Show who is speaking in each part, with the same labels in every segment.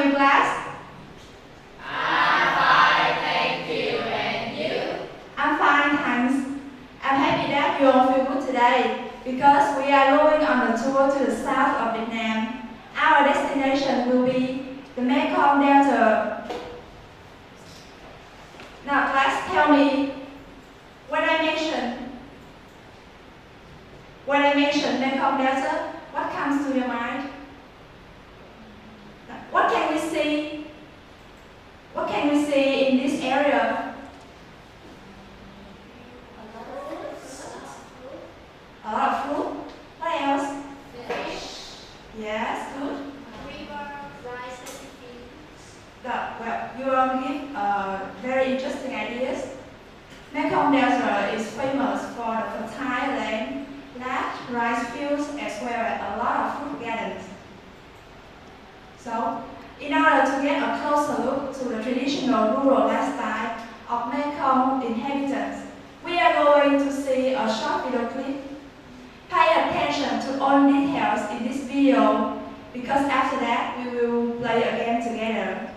Speaker 1: you, class?
Speaker 2: I'm fine, thank you. And you?
Speaker 1: I'm fine, thanks. I'm happy that you all feel good today because we are going on a tour to the south of Vietnam. Our destination will be the Mekong Delta. Now, class, tell me, when I mention Mekong Delta, what comes to your mind? What can we see? What can we see in this area? A lot of fruit. What else?
Speaker 2: Fish.
Speaker 1: Yes, good.
Speaker 2: River, rice, and fields.
Speaker 1: Well, you give very interesting ideas. Mekong Delta is famous for the fertile land, large rice fields, as well as a lot of fruit gardens. So, in order to get a closer look to the traditional rural lifestyle of Mekong inhabitants, we are going to see a short video clip. Pay attention to all details in this video because after that we will play a game together.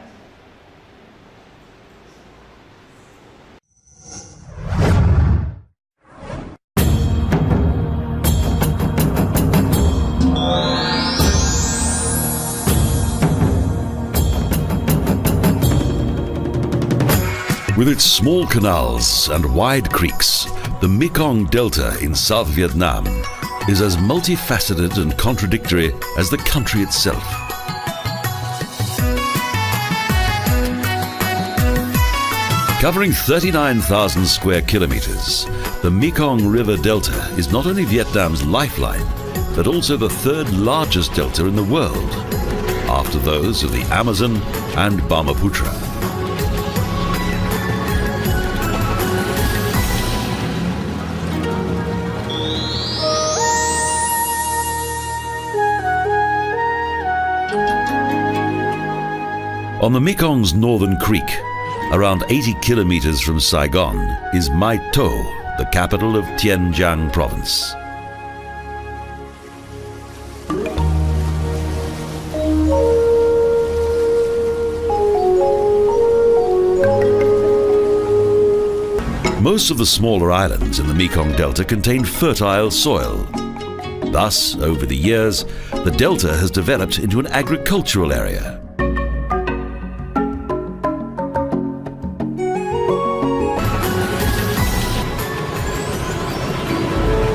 Speaker 3: With its small canals and wide creeks, the Mekong Delta in South Vietnam is as multifaceted and contradictory as the country itself. Covering 39,000 square kilometers, the Mekong River Delta is not only Vietnam's lifeline, but also the third largest delta in the world, after those of the Amazon and Brahmaputra. On the Mekong's northern creek, around 80 kilometers from Saigon, is Mai Tho, the capital of Tiên Giang province. Most of the smaller islands in the Mekong Delta contain fertile soil. Thus, over the years, the delta has developed into an agricultural area.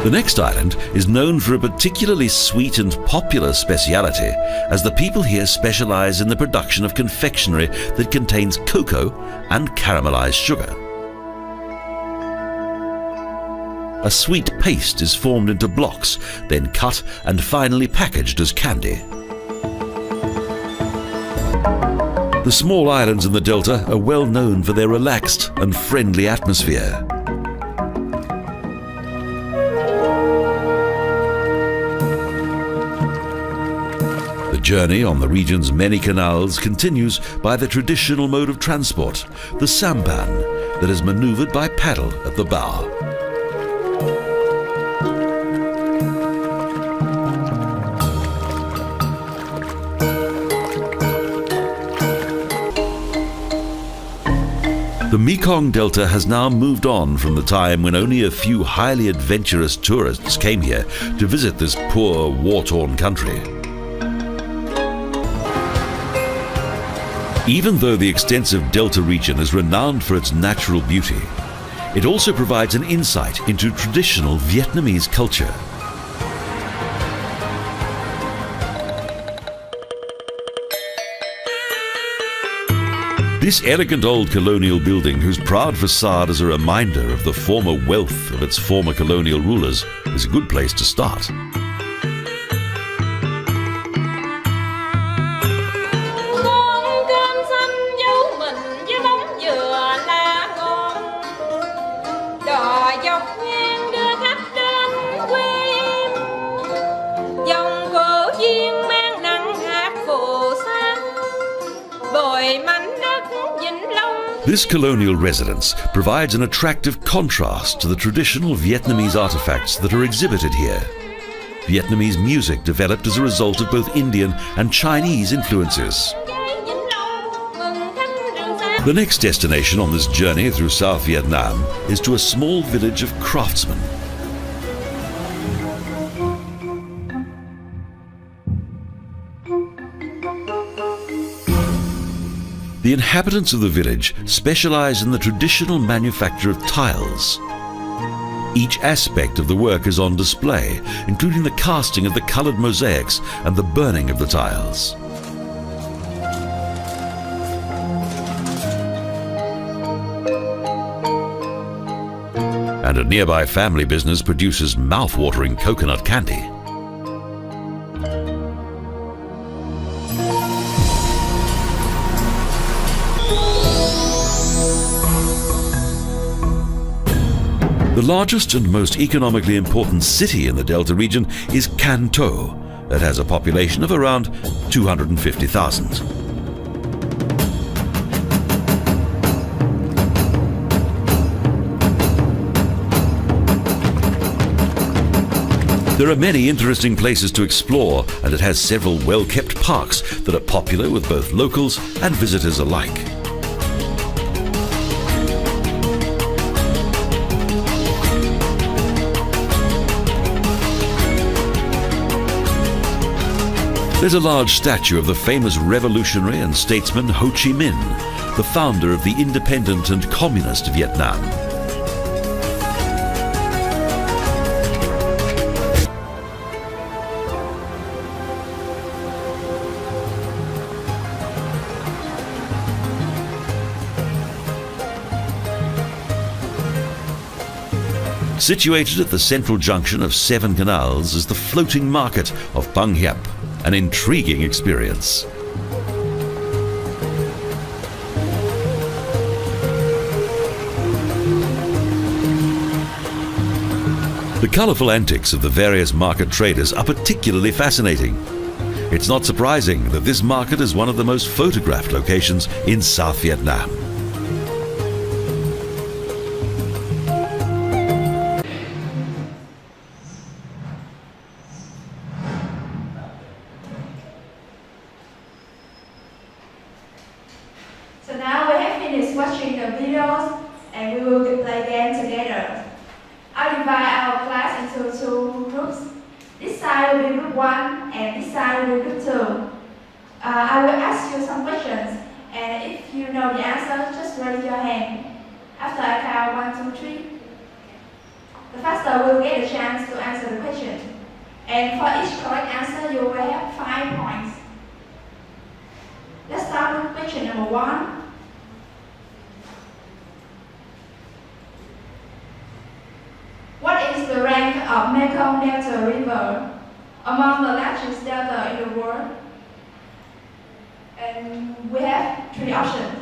Speaker 3: The next island is known for a particularly sweet and popular speciality, as the people here specialize in the production of confectionery that contains cocoa and caramelized sugar. A sweet paste is formed into blocks, then cut and finally packaged as candy. The small islands in the delta are well known for their relaxed and friendly atmosphere. The journey on the region's many canals continues by the traditional mode of transport, the sampan, that is maneuvered by paddle at the bow. The Mekong Delta has now moved on from the time when only a few highly adventurous tourists came here to visit this poor, war-torn country. Even though the extensive delta region is renowned for its natural beauty, it also provides an insight into traditional Vietnamese culture. This elegant old colonial building, whose proud facade is a reminder of the former wealth of its former colonial rulers, is a good place to start. This colonial residence provides an attractive contrast to the traditional Vietnamese artifacts that are exhibited here. Vietnamese music developed as a result of both Indian and Chinese influences. The next destination on this journey through South Vietnam is to a small village of craftsmen. The inhabitants of the village specialize in the traditional manufacture of tiles. Each aspect of the work is on display, including the casting of the colored mosaics and the burning of the tiles. And a nearby family business produces mouth-watering coconut candy. The largest and most economically important city in the Delta region is Can Tho, that has a population of around 250,000. There are many interesting places to explore, and it has several well-kept parks that are popular with both locals and visitors alike. There's a large statue of the famous revolutionary and statesman Ho Chi Minh, the founder of the independent and communist Vietnam. Situated at the central junction of 7 canals is the floating market of Bang Hiap, an intriguing experience. The colorful antics of the various market traders are particularly fascinating. It's not surprising that this market is one of the most photographed locations in South Vietnam.
Speaker 1: So now we have finished watching the videos and we will play again together. I'll divide our class into 2 groups. This side will be group 1 and this side will be group 2. I will ask you some questions and if you know the answer, just raise your hand. After I count 1, 2, 3. The faster will get a chance to answer the question. And for each correct answer, you will have 5 points. Let's start with question number 1. What is the rank of Mekong Delta River among the largest delta in the world? And we have 3 options.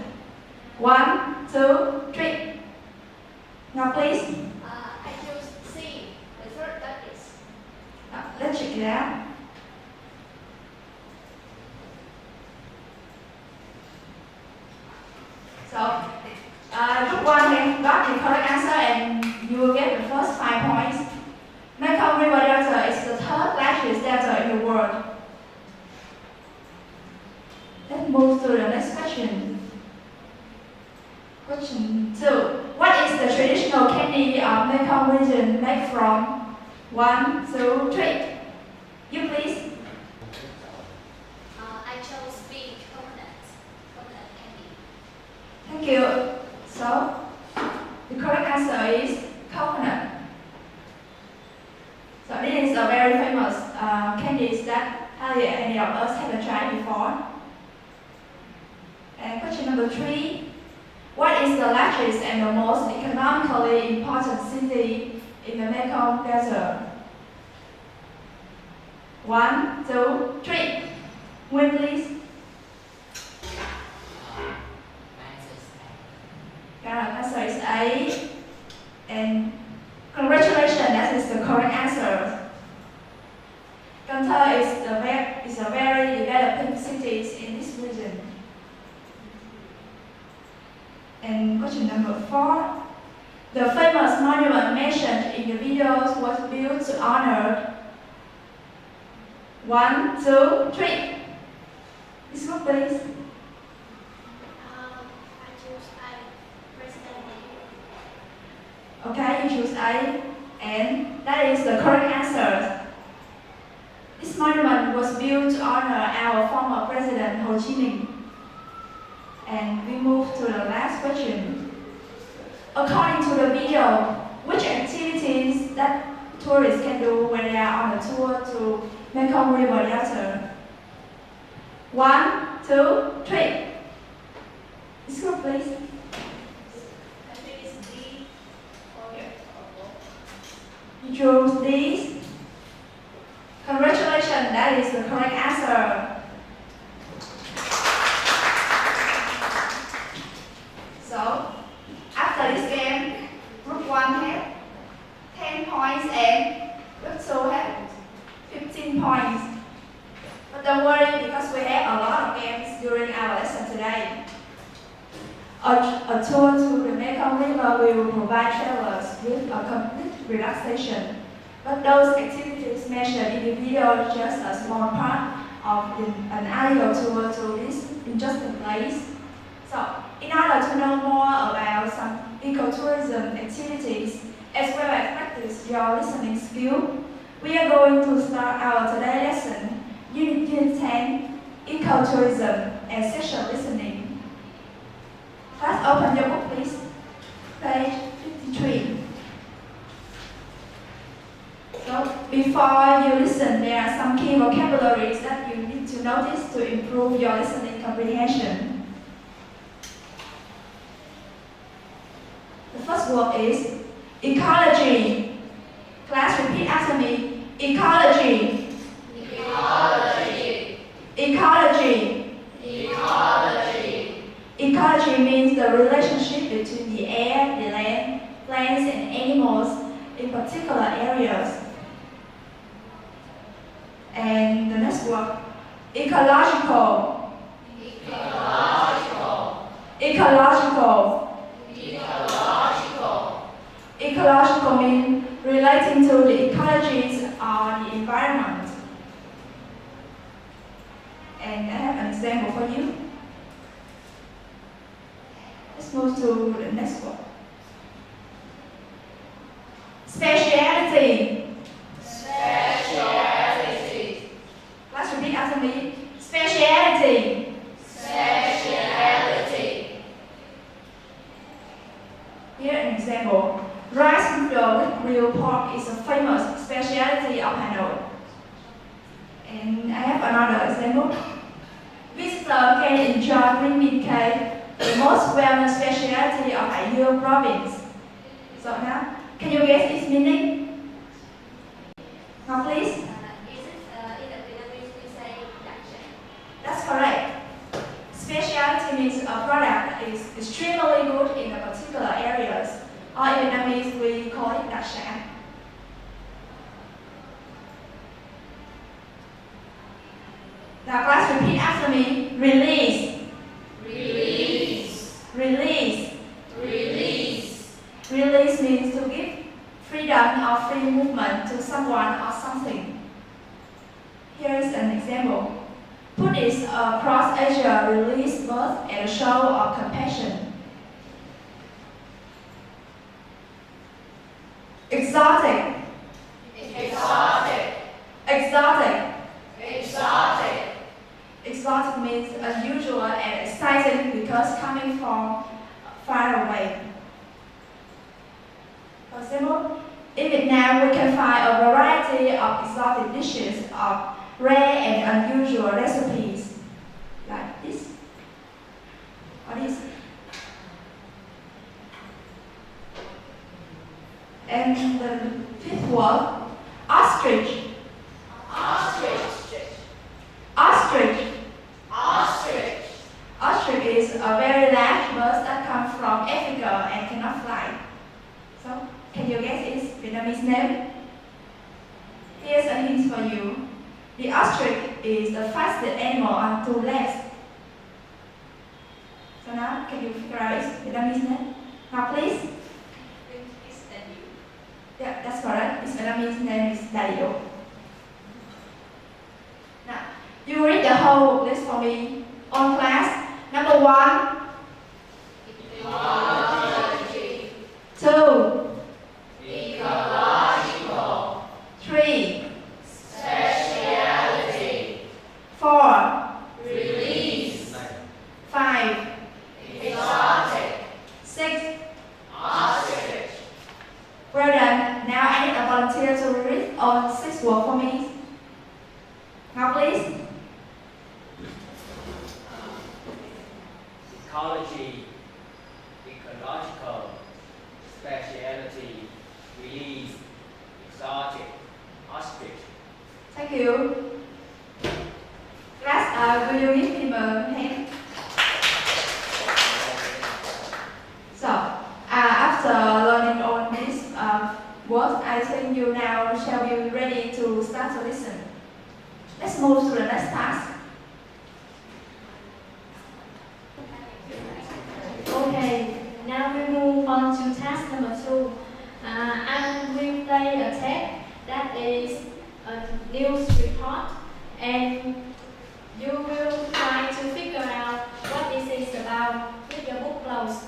Speaker 1: 1, 2, 3. Now please.
Speaker 2: I choose C, the third largest.
Speaker 1: Let's check it out. So, group 1 got the correct answer and you will get the first 5 points. Mekong River Delta is the 3rd largest delta in the world. Let's move to the next question. Question 2. What is the traditional candy of Mekong region made from? 1, 2, 3. You please.
Speaker 2: I chose B, coconut candy.
Speaker 1: Thank you. So, the correct answer is coconut. So this is a very famous candy that hardly any of us haven't tried before. And question number 3. What is the largest and the most economically important city in the Mekong Delta? 1, 2, 3. Nguyen, please. Answer is A. And congratulations, that is the correct answer. Can Tho is a very developing city in this region. And question number 4. The famous monument mentioned in the videos was built to honor. 1, 2, 3. This one, please.
Speaker 2: I choose
Speaker 1: of President Ho Chi Minh. And we move to the last question. According to the video, which activities that tourists can do when they are on a tour to Mekong River Delta? 1, 2, 3. Let's go, please.
Speaker 2: I think it's D.
Speaker 1: You chose these. Congratulations, that is the correct answer. So, after this game, Group 1 had 10 points and Group 2 had 15 points. But don't worry because we have a lot of games during our lesson today. A tour to the Mekong River will provide travelers with a complete relaxation. But those activities mentioned in the video are just a small part of an annual tour to this interesting place. So, in order to know more about some ecotourism activities, as well as practice your listening skill, we are going to start our today's lesson, Unit 10, Ecotourism and Social Listening. Let's open your book, please. Page 53. So, before you listen, there are some key vocabularies that you need to notice to improve your listening comprehension. The first word is ecology. Class, repeat after me. Ecology.
Speaker 2: Ecology.
Speaker 1: Ecology.
Speaker 2: Ecology.
Speaker 1: Ecology means the relationship between the air, the land, plants, and animals in particular areas. And the next word, ecological.
Speaker 2: Ecological.
Speaker 1: Ecological.
Speaker 2: Ecological.
Speaker 1: Ecological means relating to the ecologies or the environment. And I have an example for you. Let's move to the next one. Speciality.
Speaker 2: Speciality.
Speaker 1: Let's repeat after me. Speciality.
Speaker 2: Speciality.
Speaker 1: Here an example. Rice noodle with grilled pork is a famous specialty of Hanoi. And I have another example. Visitor can enjoy green bean cake, the most well-known specialty of Hải province. So now, can you guess its meaning? Now please.
Speaker 2: Is it in the Vietnamese we say đặc sản?
Speaker 1: That's correct. Specialty means a product that is extremely good in a particular areas. Or in Vietnamese we call it đặc sản. Now class, repeat after me. Release.
Speaker 2: Release.
Speaker 1: Release.
Speaker 2: Release.
Speaker 1: Release means to give freedom or free movement to someone or something. Here is an example. Buddhists across Asia release birth as a show of compassion. Exotic.
Speaker 2: Exotic.
Speaker 1: Exotic.
Speaker 2: Exotic.
Speaker 1: Exotic means unusual and exciting because coming from far away. For example, in Vietnam we can find a variety of exotic dishes of rare and unusual recipes, like this or this. And the fifth word, ostrich.
Speaker 2: Ostrich.
Speaker 1: Ostrich.
Speaker 2: Ostrich.
Speaker 1: Ostrich is a very large bird that comes from Africa and cannot fly. So, can you guess its Vietnamese name? Here's a hint for you. The ostrich is the fastest animal on two legs. So now, can you figure out its Vietnamese name? Now please. Yeah, that's correct. Its Vietnamese name is Dario. Now, you read the whole list for me. On class, number 1.
Speaker 2: Ecology.
Speaker 1: 2.
Speaker 2: Ecological.
Speaker 1: 3.
Speaker 2: Speciality.
Speaker 1: 4.
Speaker 2: Release.
Speaker 4: ecological speciality, release, exotic, ostrich.
Speaker 1: Thank you. Class, will you give him a hand? So, after learning all these words, I think you now shall be ready to start to listen. Let's move to the next task.
Speaker 5: Okay, now we move on to task number 2. I will play a tape that is a news report, and you will try to figure out what this is about with your book closed.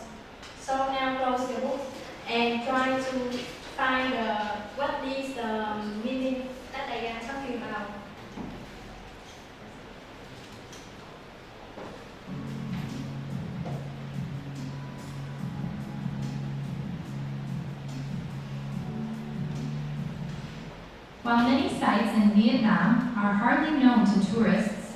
Speaker 5: So now close your book and try to find what is the meaning that they are talking about.
Speaker 6: While many sites in Vietnam are hardly known to tourists,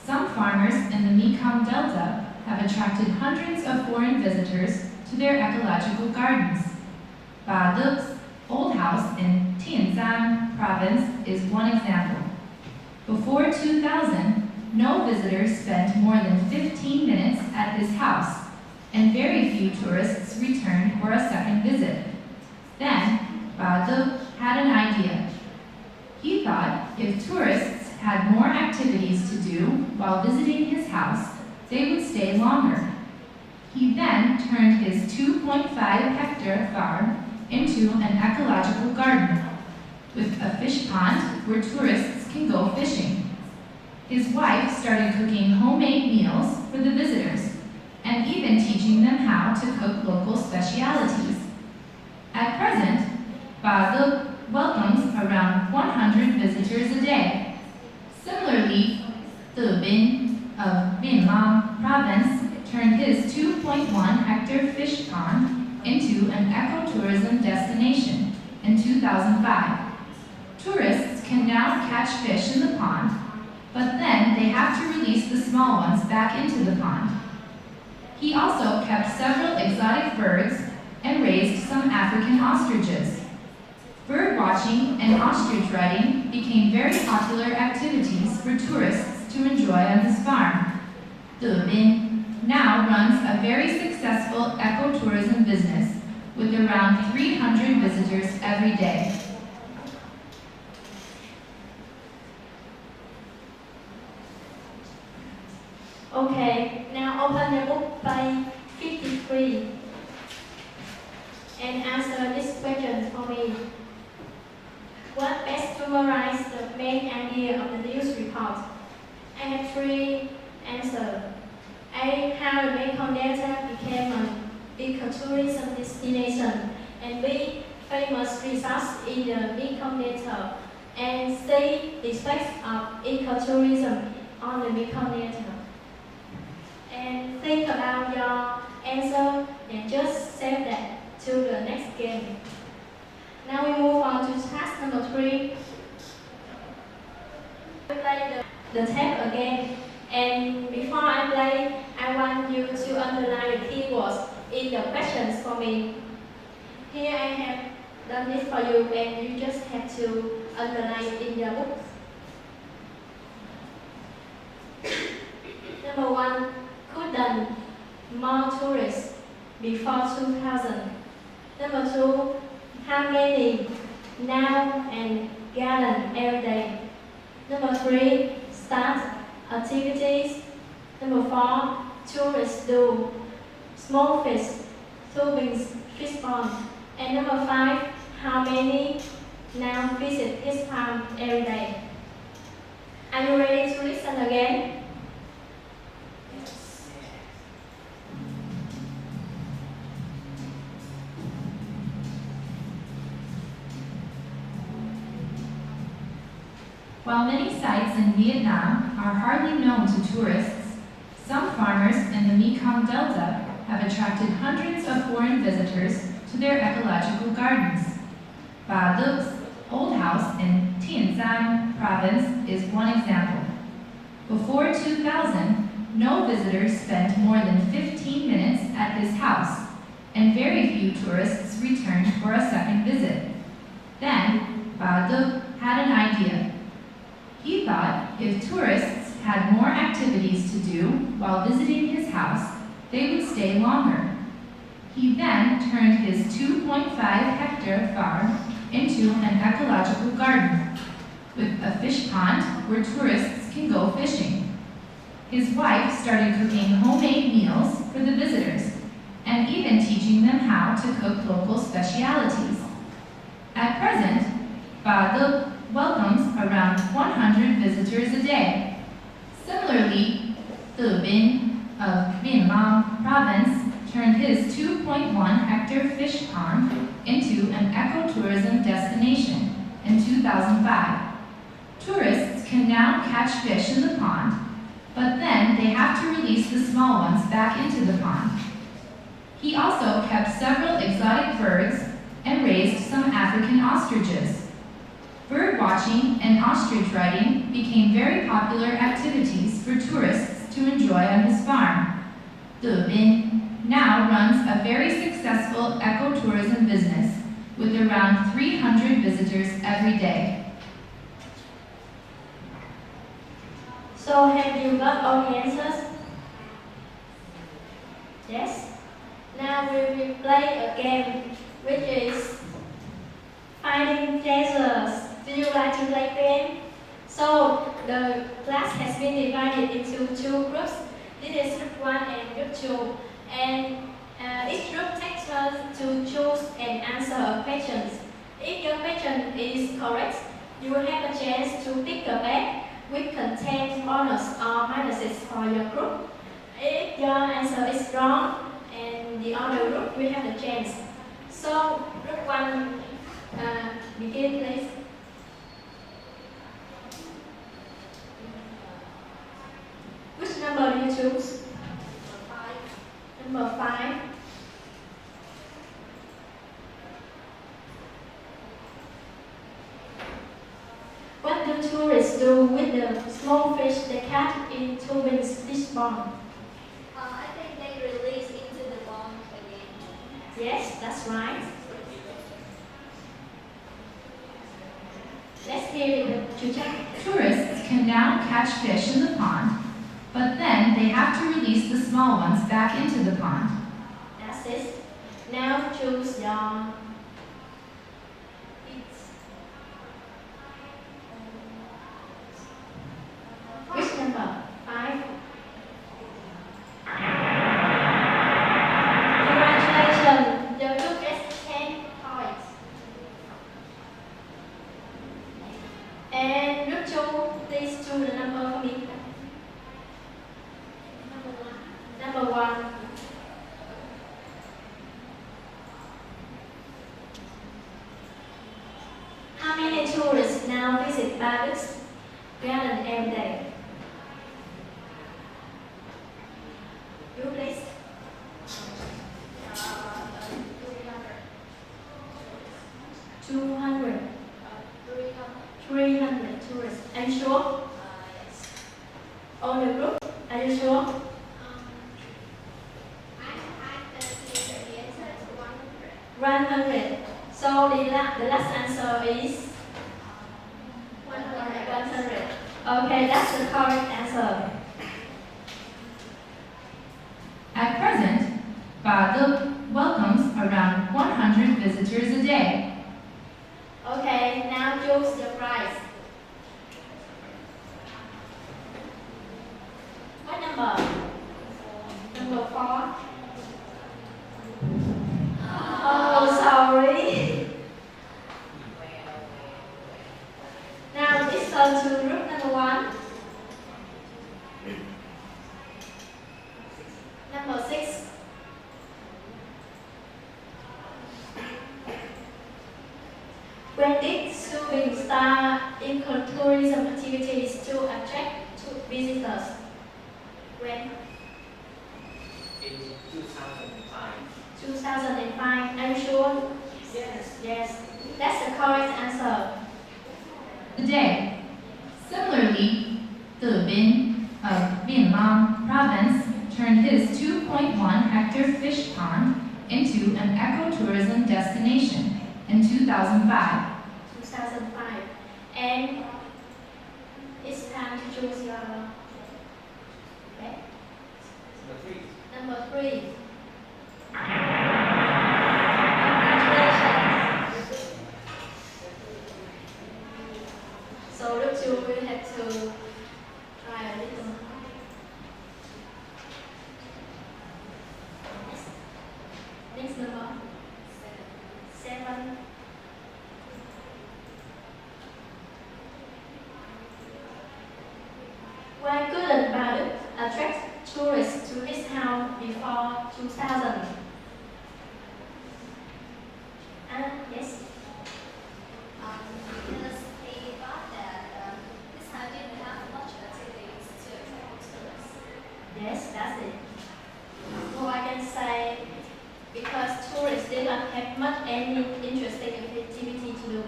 Speaker 6: some farmers in the Mekong Delta have attracted hundreds of foreign visitors to their ecological gardens. Ba Duc's old house in Tiên Giang province is one example. Before 2000, no visitors spent more than 15 minutes at this house, and very few tourists returned for a second visit. Then, Ba Duc had an idea. He thought if tourists had more activities to do while visiting his house, they would stay longer. He then turned his 2.5-hectare farm into an ecological garden, with a fish pond where tourists can go fishing. His wife started cooking homemade meals for the visitors, and even teaching them how to cook local specialities. At present, Ba Duc welcomes around 100 visitors a day. Similarly, Tử Binh of Vĩnh Long province turned his 2.1-hectare fish pond into an ecotourism destination in 2005. Tourists can now catch fish in the pond, but then they have to release the small ones back into the pond. He also kept several exotic birds and raised some African ostriches. Bird watching and ostrich riding became very popular activities for tourists to enjoy on his farm. Tử Binh now runs a very successful ecotourism business with around 300 visitors every day.
Speaker 5: Okay, now open your book page 53 and answer this question for me. What best summarizes the main idea of the news report? I have 3 answers. A. How the Mekong Delta became an ecotourism destination, and B. Famous results in the Mekong Delta, and C. Effects of ecotourism on the Mekong Delta. And think about your answer and just save that to the next game. Now we move on to task number 3. We play the tape again, and before I play, I want you to underline the keywords in the questions for me. Here I have done this for you, and you just have to underline it in your book. Number 1, couldn't more tourists before 2000. Number 2, how many now and garden every day. Number 3, start activities. Number 4, tourists do small fish, tubing fish pond. And number 5, how many now visit his farm every day. Are you ready to listen again?
Speaker 6: While many sites in Vietnam are hardly known to tourists, some farmers in the Mekong Delta have attracted hundreds of foreign visitors to their ecological gardens. Ba Duc's old house in Tiên Giang province is one example. Before 2000, no visitors spent more than 15 minutes at his house, and very few tourists returned for a second visit. Then, Ba De had an idea. He thought if tourists had more activities to do while visiting his house, they would stay longer. He then turned his 2.5-hectare farm into an ecological garden, with a fish pond where tourists can go fishing. His wife started cooking homemade meals for the visitors, and even teaching them how to cook local specialities. At present, Ba De welcomes around 100 visitors a day. Similarly, De Bin of Nguyen province turned his 2.1-hectare fish pond into an ecotourism destination in 2005. Tourists can now catch fish in the pond, but then they have to release the small ones back into the pond. He also kept several exotic birds and raised some African ostriches. Bird watching and ostrich riding became very popular activities for tourists to enjoy on his farm. De Bin now runs a very successful ecotourism business with around 300 visitors every day.
Speaker 5: So have you got all the answers? Yes? Now we will play a game which is finding treasures. Do you like to play game? So the class has been divided into two groups. This is group 1 and group 2. And each group takes turn to choose and answer a question. If your question is correct, you will have a chance to pick a bag which contains bonus or minuses for your group. If your answer is wrong, and the other group will have the chance. So group 1, begin please. Which number do you choose? Number 5. What do tourists do with the small fish they catch in Tobin's fish pond?
Speaker 2: I think they release into the pond again.
Speaker 5: Yes, that's right. Let's hear the teacher.
Speaker 6: Tourists can now catch fish in the pond, but then they have to release the small ones back into the pond.
Speaker 5: That's it. Now choose your which number? 5. Congratulations, your group gets 10 points. And group 2, please choose the number for me. Number 1. How many tourists now visit Ba De's garden every day? You please. 200. 300 tourists. Are you sure?
Speaker 2: Yes.
Speaker 5: All the group? Are you sure?
Speaker 2: I think the answer is 100.
Speaker 5: 100. So the last answer is
Speaker 2: 100.
Speaker 5: 100. Okay, that's the correct answer.
Speaker 6: At present, Ba De welcomes around 100 visitors a day.
Speaker 5: Okay, now choose the prize. What number? Number 4. Oh, sorry. Now it's turn to group number 1. Number 6. When did Subin start ecotourism activities to attract visitors? When?
Speaker 4: In 2005.
Speaker 5: 2005. Are you sure?
Speaker 2: Yes.
Speaker 5: Yes. That's the correct answer.
Speaker 6: A day. Similarly, De Bin of Nguyen province turned his 2.1-hectare fish pond into an ecotourism destination in 2005.
Speaker 5: 2005. And it's time to choose your bet.
Speaker 4: Number 3.
Speaker 5: Number 3. Congratulations. So look, you will have to try a little. Next number. 7. Why couldn't Bali attract tourists to his house before 2000? Yes.
Speaker 2: Because they thought that this time didn't have much activities to attract tourists.
Speaker 5: Yes, that's it. Or I can say because tourists did not have much any interesting activity to do.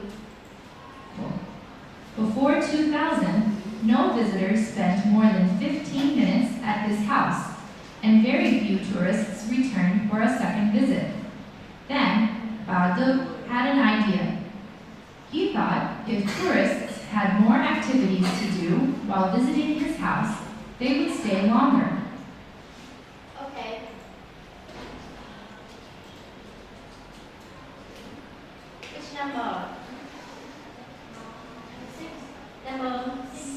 Speaker 6: Before 2000, no visitors spent more than 15 minutes at his house, and very few tourists returned for a second visit. Then, Badu had an idea. He thought if tourists had more activities to do while visiting his house, they would stay longer.
Speaker 5: Okay. Which number? Number 6.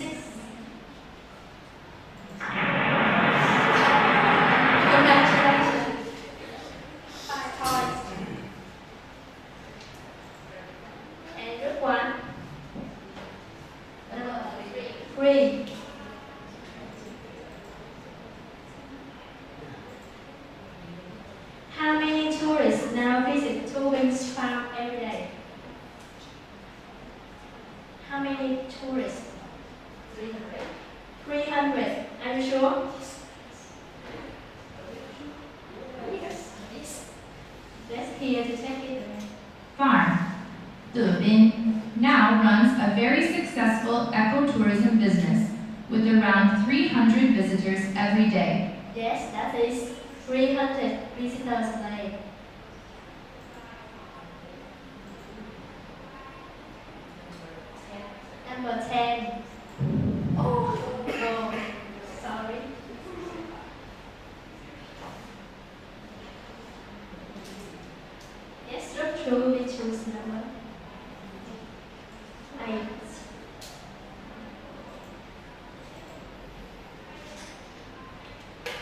Speaker 5: Congratulations. 5 points. And group 1. Number 3. How many tourists now visit Uyển Pham every day? How many tourists? 300. 300. Are you sure? Yes. Let's hear to check it.
Speaker 6: Farm. Bin now runs a very successful ecotourism business with around 300 visitors every day.
Speaker 5: Yes, that is 300 visitors a day. Number 10. Oh, sorry. Yes, look through, we choose number 8.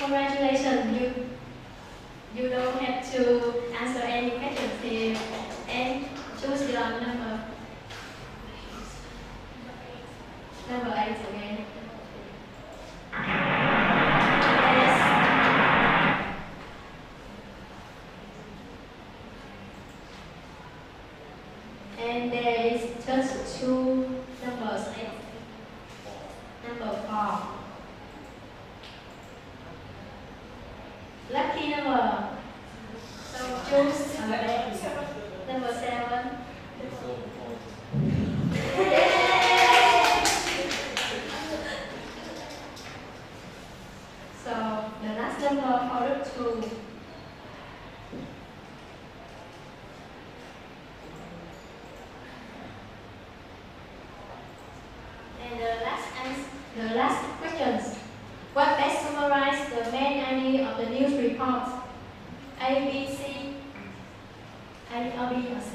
Speaker 5: Congratulations, you don't have to answer any questions here and choose your number. Number 8 again. Yes. And there is just 2 numbers. Number 4. Lucky number. So choose number 7. So the last number for group 2. And the last questions. What best summarize the main idea of the news report? A, B, C. A or B or C?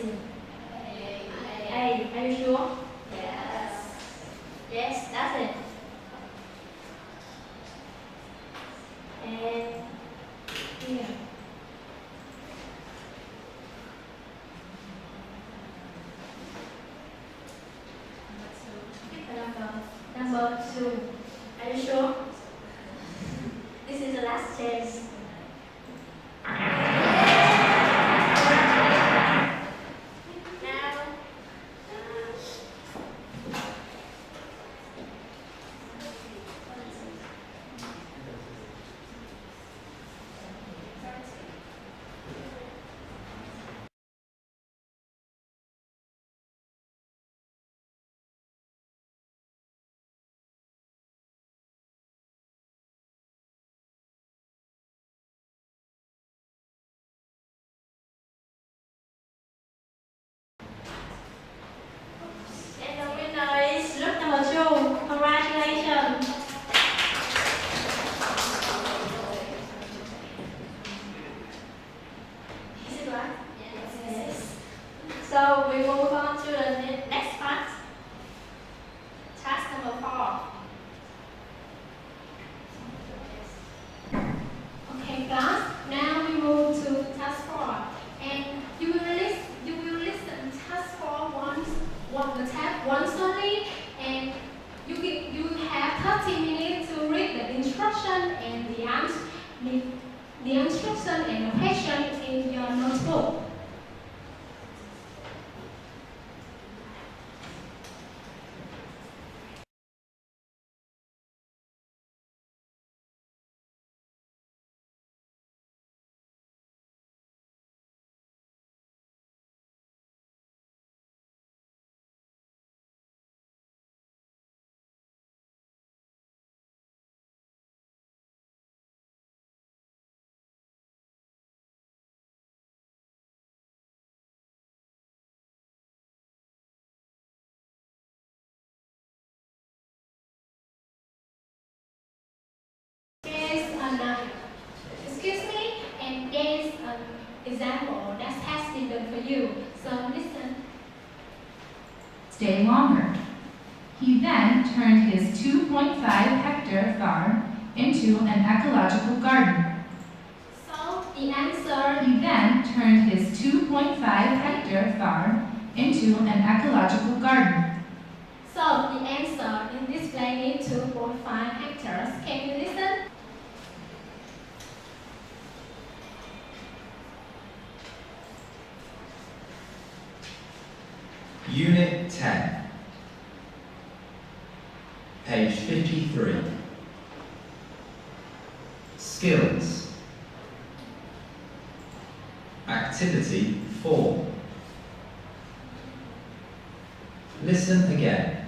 Speaker 5: A. Are you sure?
Speaker 2: Yes.
Speaker 5: Yes, that's it. And here. Pick a number. Number 2. Are you sure? This is the last chance. we move on to the next part. Task number 4. Okay, class. Now we move to task 4, and you will listen task 4 once only, and you have 30 minutes to read the instruction and the instruction and the question in your notebook. Excuse me, and there's an example that has been done for you. So listen.
Speaker 6: Stay longer. He then turned his 2.5-hectare farm into an ecological garden.
Speaker 5: So the answer.
Speaker 6: He then turned his 2.5-hectare farm into an ecological garden.
Speaker 5: So the answer in this play is 2.5 hectares. Can you listen?
Speaker 7: Unit 10, page 53. Skills. Activity 4. Listen again.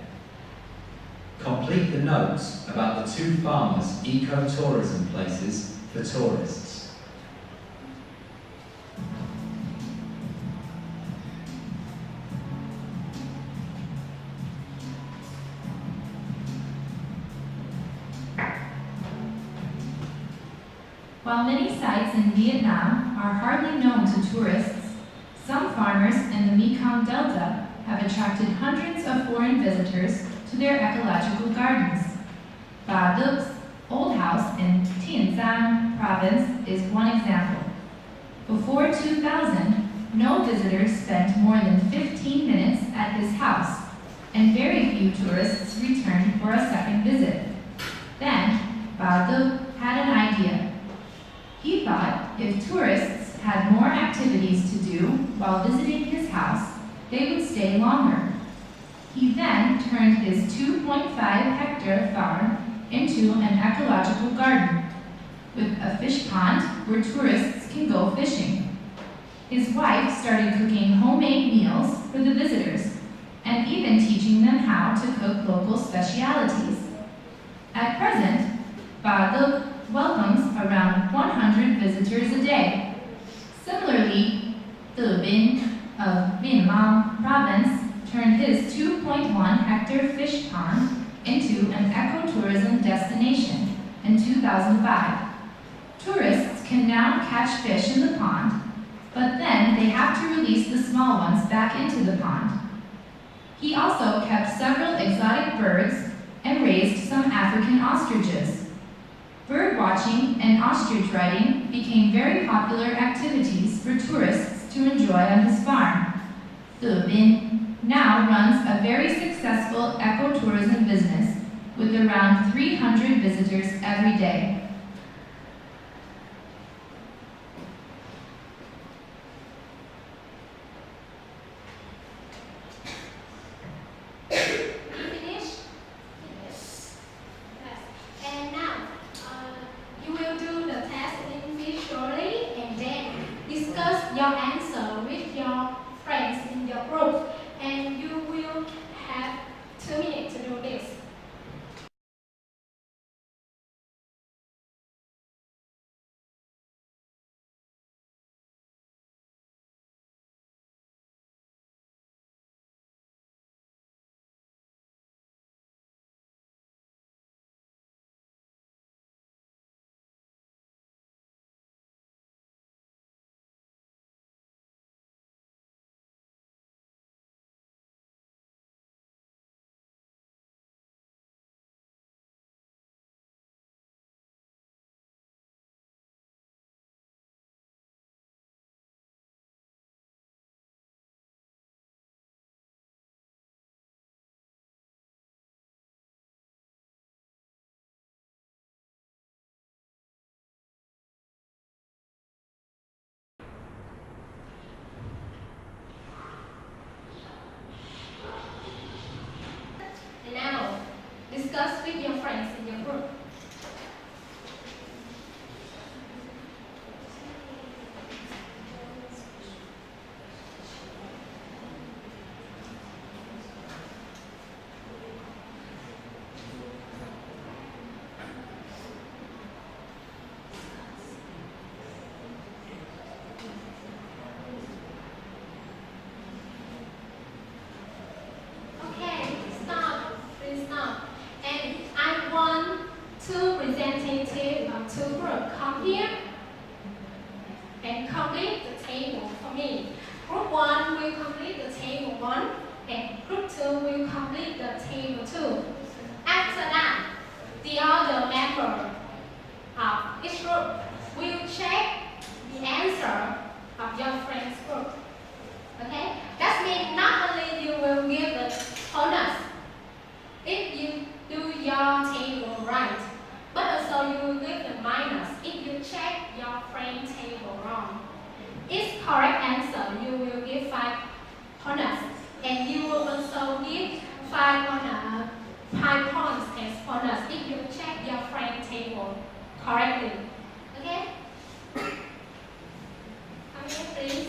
Speaker 7: Complete the notes about the 2 farmers' eco-tourism places for tourists.
Speaker 6: While many sites in Vietnam are hardly known to tourists, some farmers in the Mekong Delta have attracted hundreds of foreign visitors to their ecological gardens. Ba Duc's old house in Tiên Giang province is one example. Before 2000, no visitors spent more than 15 minutes at his house, and very few tourists returned for a second visit. Then, Ba Duc had an idea. He thought if tourists had more activities to do while visiting his house, they would stay longer. He then turned his 2.5-hectare farm into an ecological garden, with a fish pond where tourists can go fishing. His wife started cooking homemade meals for the visitors, and even teaching them how to cook local specialities. At present, Ba Duc welcomes around 100 visitors a day. Similarly, Tử Binh of Vietnam province turned his 2.1-hectare fish pond into an ecotourism destination in 2005. Tourists can now catch fish in the pond, but then they have to release the small ones back into the pond. He also kept several exotic birds and raised some African ostriches. Bird watching and ostrich riding became very popular activities for tourists to enjoy on his farm. Tử Binh now runs a very successful ecotourism business with around 300 visitors every day.
Speaker 5: Your answer with your friends in your group, and you will have 2 minutes to do this. group will check the answer of your friend's group. Okay? That means not only you will give the bonus if you do your table right, but also you will give the minus if you check your friend's table wrong. Each correct answer you will give 5 bonus, and you will also give 5 points as bonus if you check your friend's table correctly. Okay? Come here, please.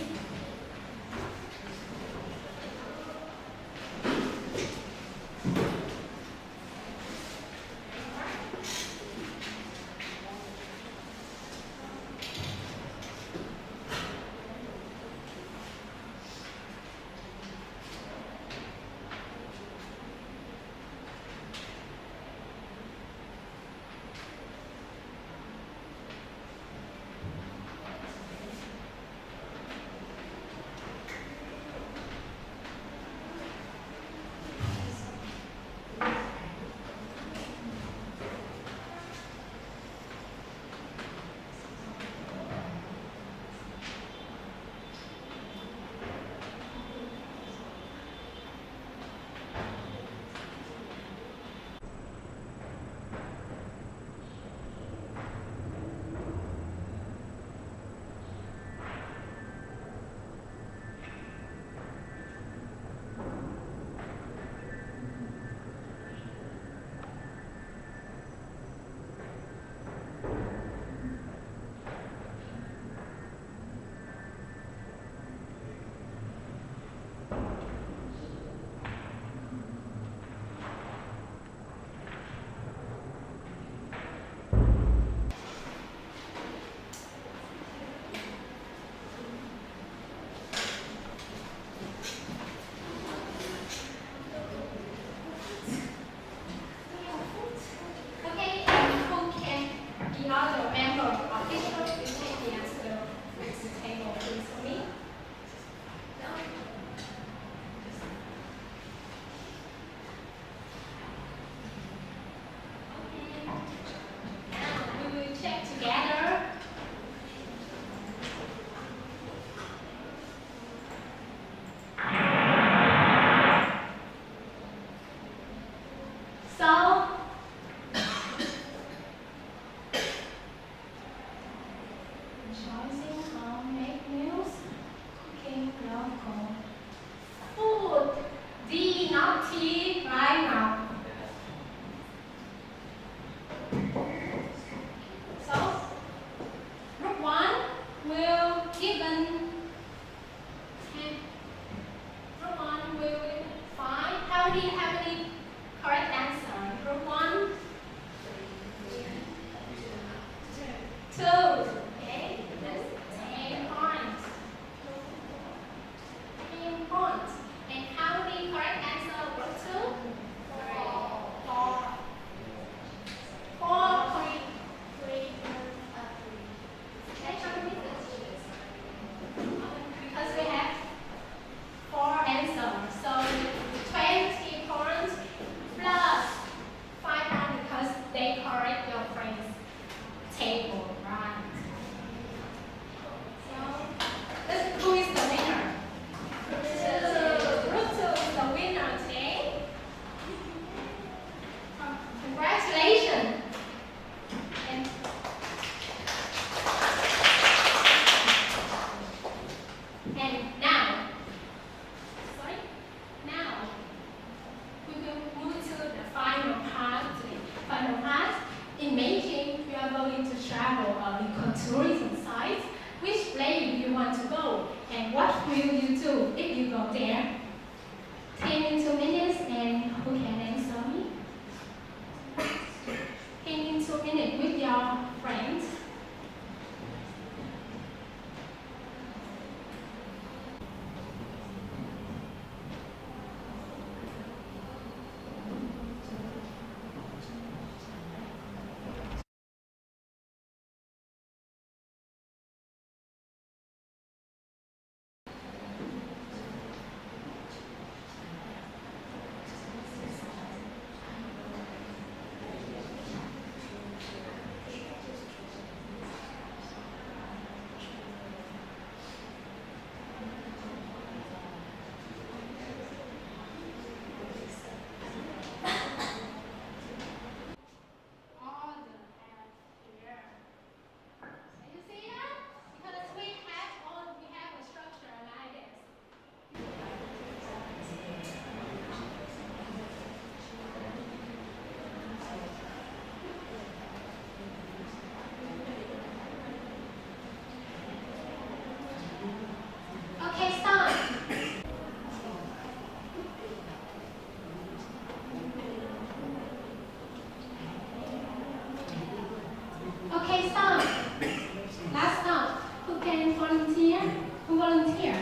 Speaker 5: can volunteer? Who volunteer?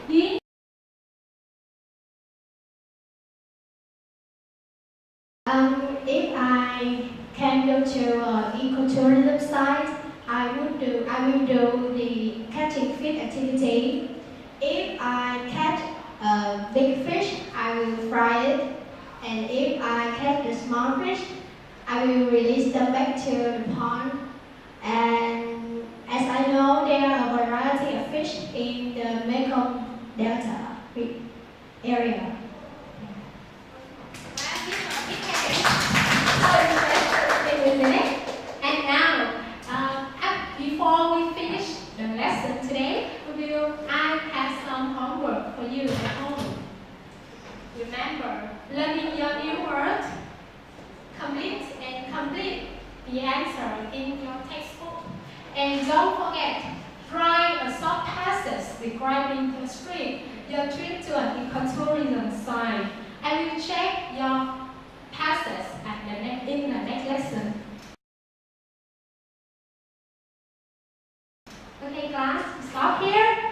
Speaker 5: Uyển?
Speaker 8: If I can go to ecotourism site, I will do the catching fish activity. If I catch a big fish, I will fry it, and if I catch the small fish, I will release them back to the pond. And as I know, there are a variety of fish in the Mekong Delta area.
Speaker 5: And now, before we finish the lesson today, I have some homework for you at home. Remember, learning your new word, complete the answer in your textbook. And don't forget, write a short passage describing your trip to an ecotourism site. I will check your passage in the next lesson. Okay, class, stop here.